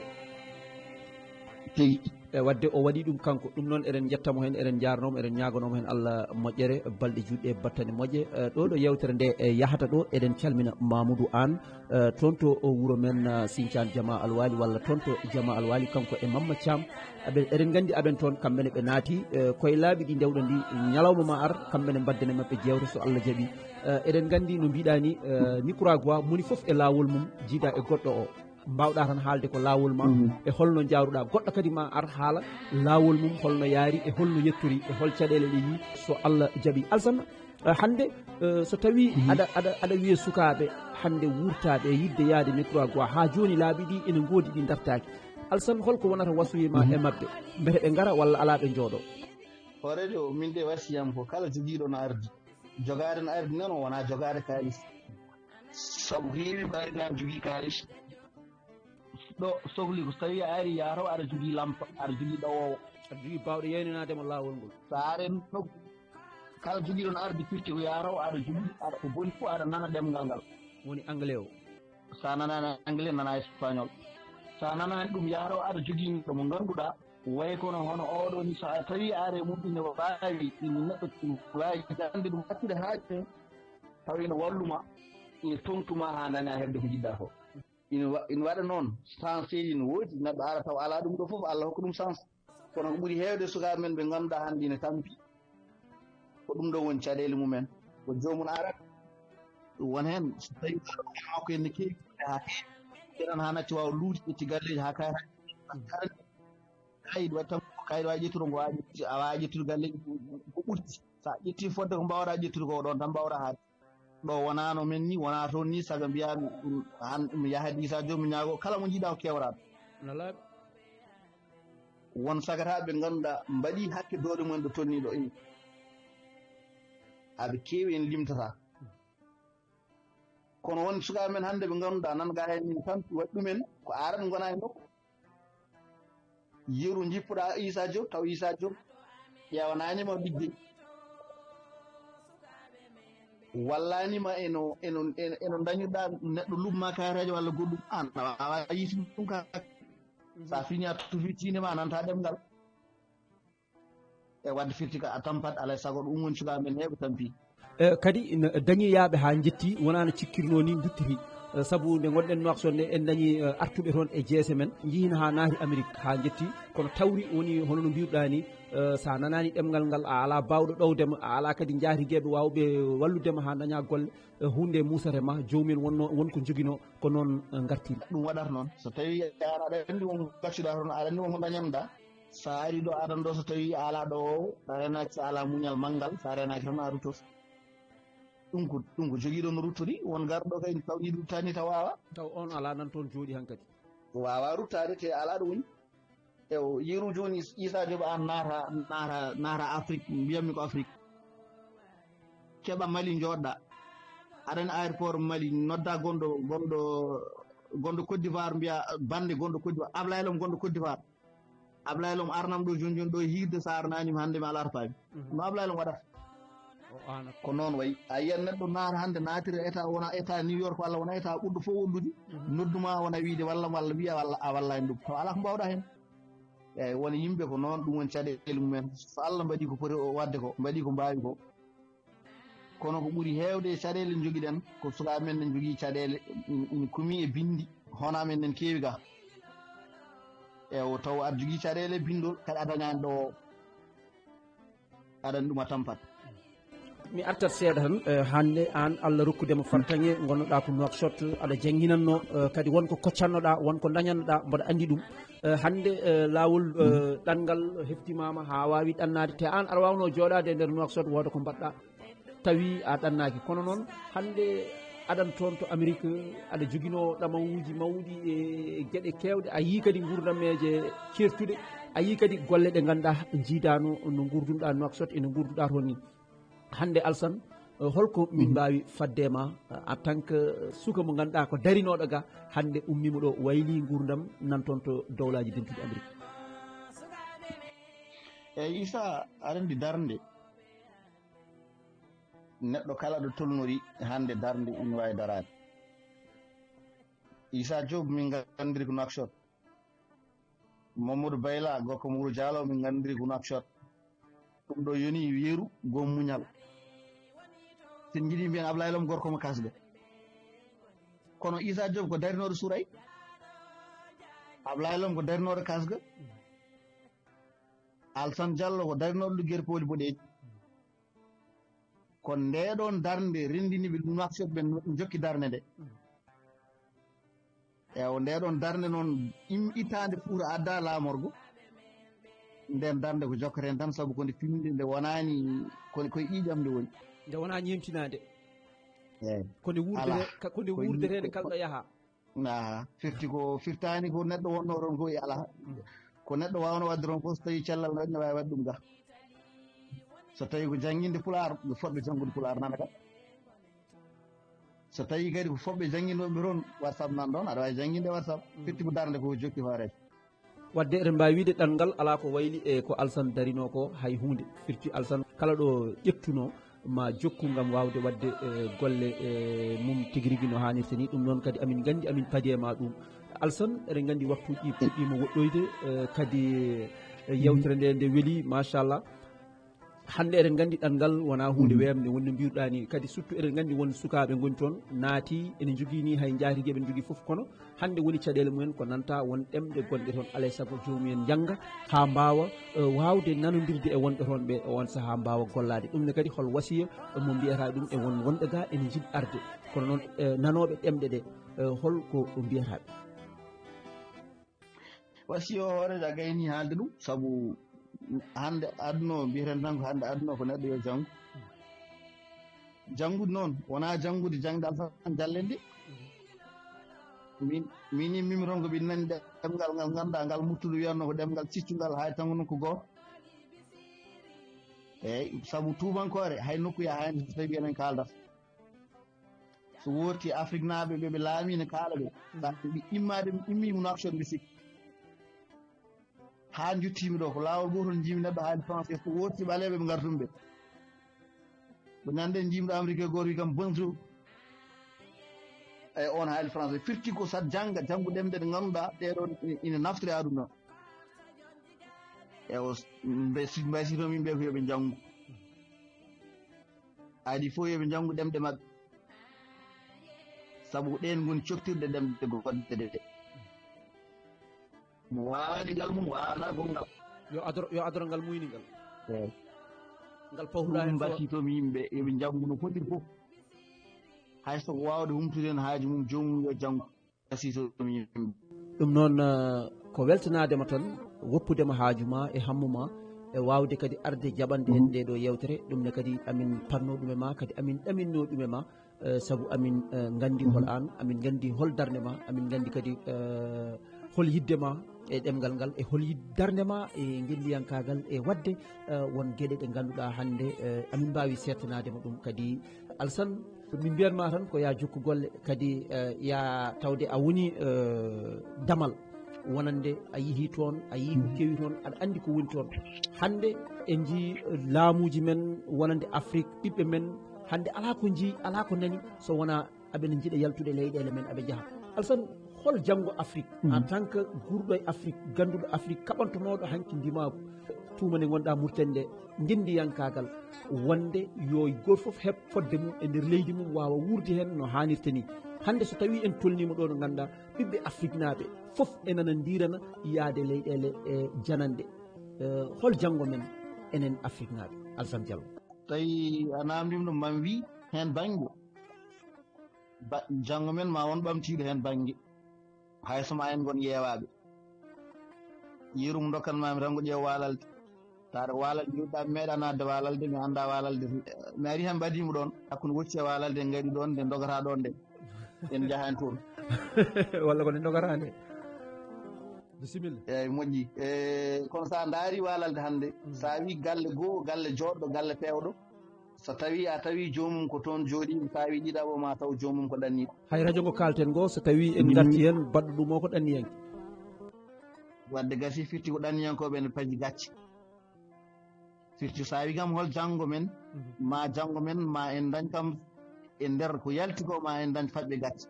tigi e wadde o waɗi ɗum kanko ɗum noon eɗen jettamo hen eɗen jarnomo eɗen ñagonomo hen Allah moƴƴere balɗe juɗɗe battane moƴƴe ɗo ɗo yewtere nde yahata ɗo eɗen calmina Mamoudou Anne toon to wuuro men Sinthiane Jama Alwali walla toon to Jama Alwali kanko e Mamma Thiam eɗen gandi aɓen toon kamɓene ɓe naati koye laaɓi ɗi ndewɗo ndi ñalawma ma ar kamɓene mbaddane mabɓe jewte so Allah jaaɓi eɗen gandi no mbiɗa ni Nicouragua moni foof e lawol mum jiida e goɗɗo o mbawɗa tan haalde ko lawol ma e holno jaaruɗa goɗɗo kadi ma ar haala lawol mum holno yaari e holno yettori e hol caɗele ɗe yi so Allah jaaɓi Alassane hande so tawi aɗa wiya sukaɓe hande wurtaɓe yidde yaade Nicouragua ha joni laaɓi ɗi ene goodi ɗi dartaki Alassane holko wonata wasiyima e mabɓe beete ɓe gara walla ala ɓe jooɗo horejo min de wasiyam ko kala joguiɗo no ardi jogade no ardi noon wona jogade kalis sabu heewi ɓayɗan jogui kalis ɗo sohli ko so tawi a ari yataw aɗa jogui lampa aɗa jogui ɗawowo aɗa jogui bawɗo yeynanademo lawol ngol so are nokku kala joguiɗo no ardi firti ko yataw aɗa jogui aɗa ko boni fof aɗa nana ɗemgal ngal woni anglais o sa nanani anglais nana espagnol sa nanani ɗum yataw aɗa jogui ɗo mo ganduɗa way kono hono oɗo ni so tawi are mum ine wawi neɗɗo wawi ande ɗum hakkide haaje taw ina walluma ina tontuma ha daña hebde ko jiɗɗa ko ina waɗa noon sens seeɗi no woodi neɗɗo ara taw ala ɗum ɗo fof Allah hokka ɗum sens kono ko ɓuuri heewde sukaɓe men ɓe ganduɗa hannde ina tampi ko ɗum ɗo woni caɗele mumen ko jomum arat won hen so tawi makko ene keewi ha heɗan ha natti wawa luuti ƴetti galleji ha kayit waɗi tan kayit wawi ƴettude ngo a wawi ƴettude galleji ko ɓurti sa ƴetti fodde ko mbawɗa ƴettude ko ɗon tan mbawɗa haade ɗo wonano men ni wona toon ni saga mbiyami mi yaha Issa Diop mi ñaago kala mo jiiɗa ko kewraɗo won sagataɓe ɓe ngannduɗa mbaɗi hakke doole mumen ɗo tonni ɗo imi aɓe keewi en limtata kono won sukaɓe men hannde ɓe ngannduɗa nanga hen min tan waɗi ɗumen ko aran gona e nokku yeru jippuɗa Issa Diop taw Issa Diop ƴewananima ligge wallanima eno dañuɗa neɗɗo lubma kayitaji walla goɗɗum an a wawa yiiti ɗum ka sa fini a tufi tinema a nanta ɗemgal e wadde firti ka a tampat alay saago ɗum woni sukaɓe men heɓe tampi kadi dañoyaɓe ha jetti wonano cikkirno ni duttiri saabu nde gonɗen Nouakchott nde en dañi artuɓe toon e jeese men jihina ha naati Amérique ha jetti kono tawri woni hono no mbiruɗa ni sa nanani ɗemgal ngal a ala bawɗo ɗowdema a ala kadi jaatigueɓe wawɓe walludema ha daña golle hunde musatema jomumen wonko joguino ko noon gartiri ɗum waɗata noon so tawi aɗa andi won gaccuɗa toon aɗa andi wonko dañamɗa sa ari ɗo aɗan ɗo so tawi a ala ɗo o sa renaki sa ala muñal manggal sa renaki tan a ruttos ɗum ko joguiɗo no ruttori won garɗo kay taw yiɗi ruttani taw wawa taw on ala nan toon jooɗi hankkadi wawa ruttade te ala ɗo woni ewo yeru joni Issa Diop an naata Afrique mbiyammi ko Afrique keɓa Mali joɗɗa aɗani aéroport Mali nodda gonɗo Côte d'Ivoire mbiya bande gonɗo Côte d'Ivoire Ablaye Lom gonɗo Côte d'Ivoire Ablaye Lom arnam ɗo joni ɗo hirde sa arnanima hande mi ala arpaami no Ablaye Lom waɗata ko noon wayi a yiyan neɗɗo naata hannde naatira état wona état New York walla wona état ɓurɗo fof wollude nodduma wona wiide walla wiya walla a wallani ɗum taw ala ko mbawɗa heen eyyi wona yimɓe ko noon ɗum woni caɗele mumen so Allah mbaɗi ko poti wadde ko mbaɗi ko mbawi ko kono ko ɓuuri heewde e caɗele joguiɗen ko sukaɓe men ne jogui caɗele ina kumi e bindi hona men nen keewi ga ewo taw aɗa jogui caɗele bindol kadi a dañani ɗo aɗani ɗum a tampat mi artat seeɗa tan hande an Allah rokkudema fartaŋe gonnoɗa ko Nouakchott aɗa jangguinanno kadi wonko koccannoɗa wonko dañannoɗa mboɗa andi ɗum hande lawol ɗanngal heftimama ha wawi ɗannade te an aɗa wawno joɗade e nder Nouakchott wooda ko mbaɗɗa tawi a ɗannaki kono noon hande aɗan toon to Amérique aɗa joguino ɗamawuji mawɗi e gueɗe kewɗe a yi kadi gurdammeje certuɗe a yi kadi golle ɗe ganduɗa jiidano no gurdumɗa Nouakchott ene gurduɗa toon ni hande Alassane holko min mbawi faddema en tant que suka mo ganduɗa ko darinoɗo ga hande ummima ɗo wayli gurdam nan toon to dowlaji dentuɗi Amérique eyyi Issa aɗa andi darde neɗɗo kala ɗo tolnori hande darde ina wawi darade Issa Diop min gandiri ko Nouakchott Mamadou Bayla gorko mo Wuro Dialo min gandiri ko Nouakchott ɗum ɗo yoni yeeru gom muñal sen jiiɗi mbiyen Ablaye Lom gorko mo kasde kono Issa Diop ko darinoɗo Suuray Ablaye Lom ko darinoɗo kasga Alassane Diallo ko darinoɗo Lugguere Poli Boɗeji ko ndeɗon darde rendiniɓe Nouakchott ɓe jokki darde nde ewo ndeɗon darde noon ittande Fouta adda lamorgo nden darde ko jokketen tan saabu konde fimde nde wonani koye ƴiƴam nde woni nde wona ñemtinade eyyi konde wurdetede kalɗo yaaha firti ko firtani ko neɗɗo wonno toon ko e ala ko neɗɗo wawno wadde toon fof so tawi cellal waɗi ne wawi wadde ɗum ga so tawi ko jangguinde Pulaar ɓe fotɓe janggude Pulaar nana ka so tawi kadi ko fotɓe jangguinoɓe toon WhatsApp nan ɗon aɗa wawi jangguinde WhatsApp firti ko darde ko jokki hoorede wadde eɗen mbawi wiide ɗanngal ala ko wayli e ko Alassane darino ko hay hunde firti Alassane kala ɗo ƴettuno ma jokku gam wawde wadde golle mum tigui rigui no hannirta ni ɗum noon kadi amin gandi amin paadi e ma ɗum Alassane eɗen gandi waktuji puɗɗima woɗɗoyde kadi yewtere nde weeli machallah hande eɗen gandi ɗanngal wona hunde wemde wonno mbiruɗa ni kadi surtout eɗen gandi won sukaɓe goni toon naati ene jogui ni hay jaatigueɓe ne jogui foof kono hande woni caɗele mumen ko nanta won ɗemɗe gonɗe toon alay saago jomumen jangga ha mbawa wawde nanodirde e wonɓe toon ɓe on saaha mbawa gollade ɗum ne kadi hol wasiya mo mbiyata ɗum e won wonɓe ga ene jiɗi arde kono noon nanoɓe ɗemɗe ɗe holko mbiyataɓe wasi o hoorede a gayni haalde ɗum sabu hannde aduna o mbiyeten tan ko hannde aduna ko neɗɗo yo janngu janngude noon wonaa janngude jangdal tan jallende min immimi toon ko ɓe nani ɗemngal ngal ngannduɗaa ngal muttude wiyatno ko ɗemngal ciccungal hay tan ko gooto eeyi sabu tuubankoore hay nokkuya hayde so tawi enen kaaldata so woorti Afrique naaɓe ɓe laamiino kaala ɓe ɓe immima naftion ɓe sikki haa juttiimi ɗo ko laawol gootol jiimi neɗɗo haalde français so woorti ɓaleeɓe ɓe ngartumi ɓe ɓe nande jiimɗo américain gooto wi kam bonjour eyi on haali français firti ko sat janngu ɗemɗe ɗe ngannduɗaa ɗeɗon ina naftiri aduna e o mbaysitomi yimɓe ko yoɓe janngu adi fof yoɓe janngu ɗemɗe maɓɓe sabu ɗen ngoni coftirɗe ɗemɗe goɗɗe ɗe mo waawani ngal mum wawana gongal yo adoro ngal muyningal eyi ngal pawhuɗa hen mbasitomi yimɓe yoɓe janngu no fotiri fof hay soko waawde humtude hen haaji mum joomum yo janngu mbasitomi yimɓe ɗum noon ko weltanadema tan woppudema haaju ma e hammu ma e wawde kadi arde jaɓande en ɗeɗo yewtere ɗum ne kadi amin parno ɗum e ma kadi amin ɗaminno ɗum e ma saabu amin gandi hol an amin gandi hol darde ma amin gandi kadi hol yidde ma e ɗemgal ngal e hol darde ma e guelliyankagal e wadde won gueɗe ɗe ganduɗa hande amin mbawi settanadema ɗum kadi Alassane min mbiyanma tan ko ya jokku golle kadi ya tawde a woni damal wonande a yeehi toon a yii ko kewi toon aɗa andi ko woni toon hande en jii laamuji men wonande Afrique ɓiɓɓe men hande ala ko jii ala ko nani so wona aɓene jiiɗa yaltude leyɗele men aɓe jaaha Alassane hol janggo Afrique en tant que gurɗo e Afrique ganduɗo Afrique kaɓantonoɗo hanki ndimagu tumane gonɗa Mauritanie nde ndendiyankagal wonde yo goto foof heɓ fodde mum e nder leydi mum wawa wurde hen no hannirta ni hande so tawi en tolnima ɗo no ganduɗa ɓiɓɓe Afrique naaɓe foof enana dirana yaade leyɗele e janande hol janggo men enen Afrique naaɓe Alassane Diallo tawi a namdima ɗum mami wi hen banggue janggo men ma won ɓamtiɗo hen banggue hayso ma en gon yeewaɓe yirum dokkanmami tan ko ƴeew walalde taɗa walalde joɗɗa meeɗa nadde walalde mi anda walalde mi ari hen mbadimo ɗon hakkude wocci e walalde en gaɗi ɗon nde dogata ɗon nde en jahani toon walla ko nde dogata nde bisimilla eyyi moƴƴi kono sa daari walalde hande sa wi galle goho galle joɗɗo galle pewɗo so tawi a tawi jomum ko toon jooɗi sa wi ɗiɗaɓo ma taw jomum ko ɗanniɗo hay radio ngo kalten ngo so tawi en garti hen baɗɗo ɗum o ko ɗanniyanke wadde gasi firti ko ɗanniyankoɓe ne paji gacce firti sa wi kam hol janggo men ma janggo men ma en dañ kam e nder ko yalti ko ma en dañ faƴɓe gacce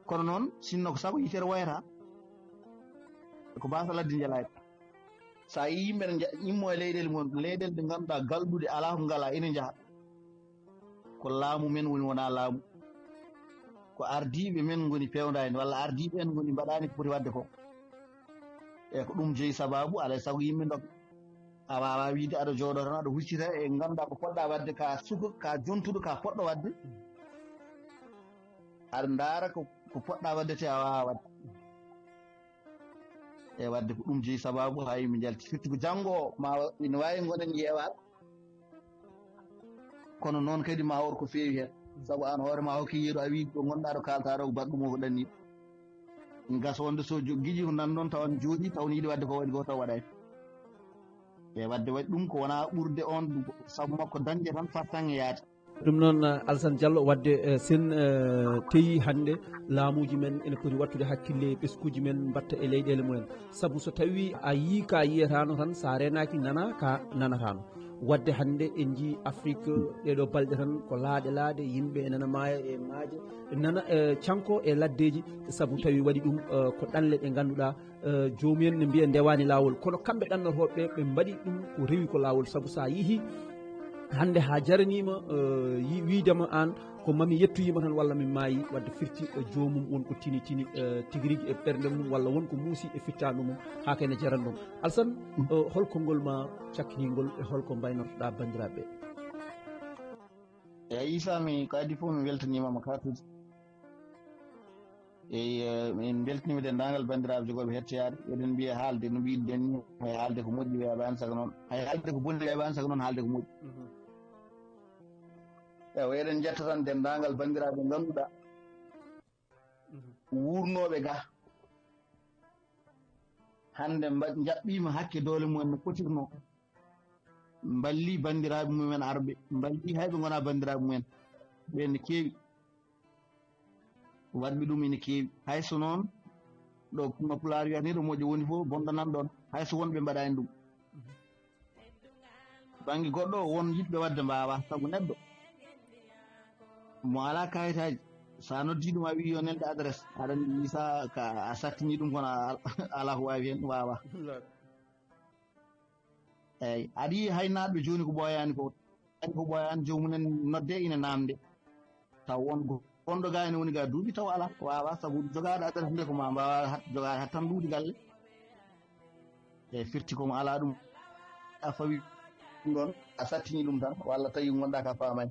kono noon sinno ko sago yitere wayata ko basa ladde jalayta sa yi yimɓe ne immo e leyɗele mum leyɗele ɗe ganduɗa galɗude ala ko ngala ina jaaha ko laamu men woni wona laamu ko ardiɓe men goni pewdani walla ardiɓe en goni mbaɗani ko foti wadde ko e ko ɗum jeeyi sababu alay saago yimɓe dok a wawa wiide aɗa jooɗo tan aɗa huccita e ganduɗa ko poɗɗa wadde ka suka ka jontuɗo ka poɗɗo wadde aɗa ndaara ko poɗɗa wadde te a wawa wadde e wadde ko ɗum jeeyi sababu ha yimɓe jalti firti ko janggo o ma ina wawi gonen yeewaɓe kono noon kadi ma wor ko feewi hen saabu an hoore ma hokki yeeru a wi ɗo gonɗa ɗo kalta ɗo ko baɗɗum o ko ɗanniɗo gas wonde so guiji ko nan noon tawan jooɗi taw ne yiiɗi wadde ko waɗi ko taw waɗani e wadde waɗi ɗum ko wona ɓurde on saabu makko dañƴe tan fattan e yaade ɗum noon Alassane Diallo wadde sen teyi hande laamuji men ene poti wattude hakkille ɓeskuji men mbatta e leyɗele mumen saabu so tawi a yii ka yiyatano tan sa renaki nana ka nanatano wadde hande en jii Afrique ɗeɗo balɗe tan ko laaɗe yimɓe e nana maaya e maaje nana canko e laddeji saabu tawi waɗi ɗum ko ɗanle ɗe ganduɗa jomumen ne mbiya ndewani lawol kono kamɓe ɗannotoɓe ɓe mbaɗi ɗum ko rewi ko lawol saabu sa yeehi hande ha jaranima wiidema an ko mami yettoyima tan walla mi maayi wadde firti jomum wonko tini tigui rigui e ɓerde mum walla wonko muusi e fittanu mum ha kene jaran ɗum Alassane holko ngol ma cakkinigol e holko mbaynortoɗa bandiraɓe eyi isami ko adi fof mi weltanimama katude min beltinimi dendagal bandiraɓe jogoɓe hettoyade eɗen mbiya haalde no mbiɗen ni hay haalde ko moƴƴi weeɓa an saaga noon hay haalde ko bonni weeɓa an saaga noon haalde ko moƴƴi ewa eɗen jetta tan dendagal bandiraɓe ganduɗa wurnoɓe ga hande jaɓɓima hakke doole mumen no potirno balli bandiraɓe mumen arɓe balli hayɓe gona bandiraɓe mumen ɓenne keewi waɗɓe ɗum ene keewi hayso noon ɗo no pulaar wiyata ni ɗo moƴƴo woni fof bonɗo nan ɗon hayso wonɓe mbaɗani ɗum banggue goɗɗo won yiɗɓe wadde mbawa saabu neɗɗo mo ala kayitaji sa noddi ɗum a wi yo nelɗe adresse aɗa andi sa a sattini ɗum kono ala ko wawi hen wawa eyyi aɗa yi haynaɓe joni ko ɓoyani ko ɓoyani jomumen nodde ina namde taw won gonɗo ga ene woni ga duuɓi taw ala wawa saabu jogaɗo adresse nde ko ma mbawa jogade hat tan duuɗi galle eyyi firti komo ala ɗum a fawi ɗum ɗon a sattini ɗum tan walla tawi gonɗa ka famani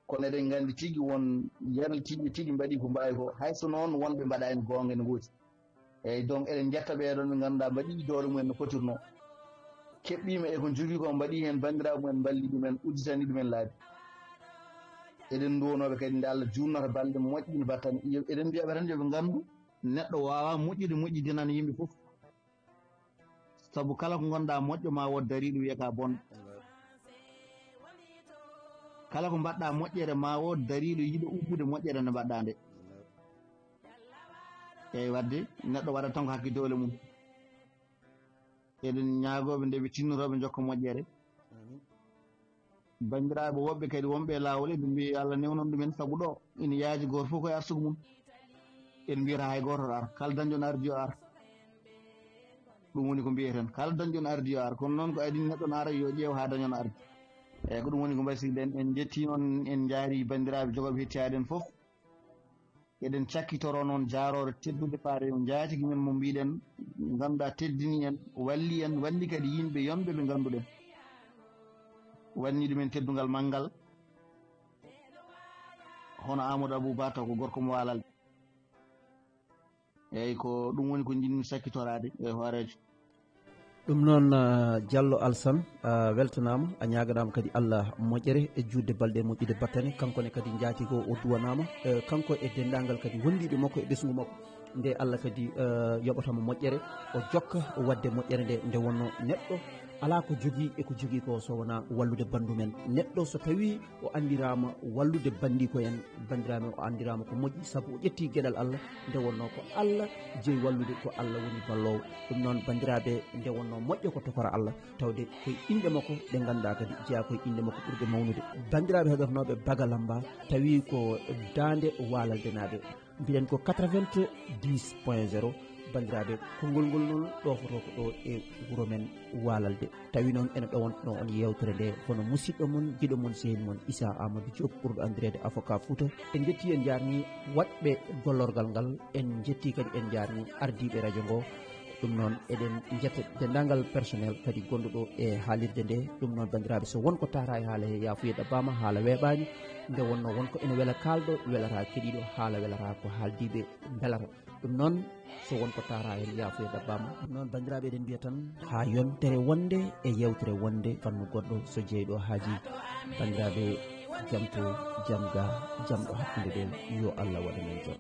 kono eɗen gandi tigui won yarlitiɓe tigui mbaɗi ko mbawi ko hayso noon wonɓe mbaɗani gonga ne gooti eyyi donc eɗen jetta ɓeɗon ɓe ganduɗa mbaɗi doole mumen no potirno keɓɓima e ko jogui ko mbaɗi hen bandiraɓe mumen balli ɗumen udditani ɗumen laabi eɗen duwonoɓe kadi nde Allah jurnata balɗe moƴƴi battane eɗen mbiyaɓe tan yooɓe gandu neɗɗo wawa moƴƴude moƴƴidinan yimɓe foof saabu kala ko gonɗa moƴƴo ma wod dariɗo wiye ka bonɗo kala ko mbaɗɗa moƴƴere ma wod dariɗo yiɗo ubbude moƴƴere nde mbaɗɗa nde eyyi wadde neɗɗo waɗat tan ko hakke doole mum eɗen ñaagoɓe nde ɓe tinnotoɓe jokka moƴƴere bandiraɓe woɓɓe kadi wonɓe lawol eɓe mbi Allah newnon ɗumen saabu ɗo ina yaaji goto fof koye arsugo mum en mbiyata hay goto ar kala dañƴo no ardi yo ar ɗum woni ko mbiyeten kala dañƴo no ardi yo ar kono noon ko adi neɗɗo no ara yo ƴeew ha daño no ardi eyyi ko ɗum woni ko mbasiɗen en jetti noon en jaari bandiraɓe jogoɓe hettiyaɗen foof eɗen cakkitoro noon jarore teddude faare o jaatigui men mo mbiɗen ganduɗa teddini en walli kadi yimɓe yonɓe ɓe ganduɗen wanni ɗumen teddugal manggal hono Amadou Abouba taw ko gorko mo walal eyyi ko ɗum woni ko jinmi sakkitorade e hoorejo ɗum noon Diallo Alassane weltanama a ñaganama kadi Allah moƴƴere e judde balɗe moƴƴude battane kankone kadi jaatigo o duwanama kanko e dendagal kadi wondiɓe makko e ɓesgu makko nde Allah kadi yoɓatamo moƴƴere o jokka wadde moƴƴere nde wonno neɗɗo ala ko jogui eko jogui ko so wona wallude bandu men neɗɗo so tawi o andirama wallude bandiko en bandiraɓe o andirama ko moƴƴi saabu o ƴetti gueɗal Allah nde wonno ko Allah jeeyi wallude ko Allah woni ballowo ɗum noon bandiraɓe nde wonno moƴƴo ko tokora Allah tawde koye inde makko ɗe ganduɗa kadi jeeya koye inde makko ɓurde mawnude bandiraɓe heɗotonoɓe Bagalamba tawi ko dande walalde naaɓe mbiɗen ko 90.0 bandiraɓe konngol ngol noon ɗofoto ko ɗo e wuuro men Walalde tawi noon ene ɗowonno on yewtere nde kono musidɗo mon jiɗo mon sehil mon Issa Amadou Diop ɓurɗo andirede avocat Fouta en jetti en jarni waɗɓe gollorgal ngal en jetti kadi en jarni ardiɓe radio ngo ɗum noon eɗen jetta dendagal personnel kadi gonɗuɗo e haalirde nde ɗum noon bandiraɓe so wonko tara e haala he yafuye ɗabbama haala weeɓani nde wonno wonko ene weela kalɗo welata keɗiɗo haala welata ko haaldiɓe beelata ɗum noon so wonko tara hen yafuye ɗabbama ɗum noon bandiraɓe eɗen mbiya tan ha yontere wonde e yewtere wonde fannu goɗɗo so jeeyiɗo haaji bandiraɓe jamto jamga jamɗo hakkude ɗen yo Allah waɗa men jam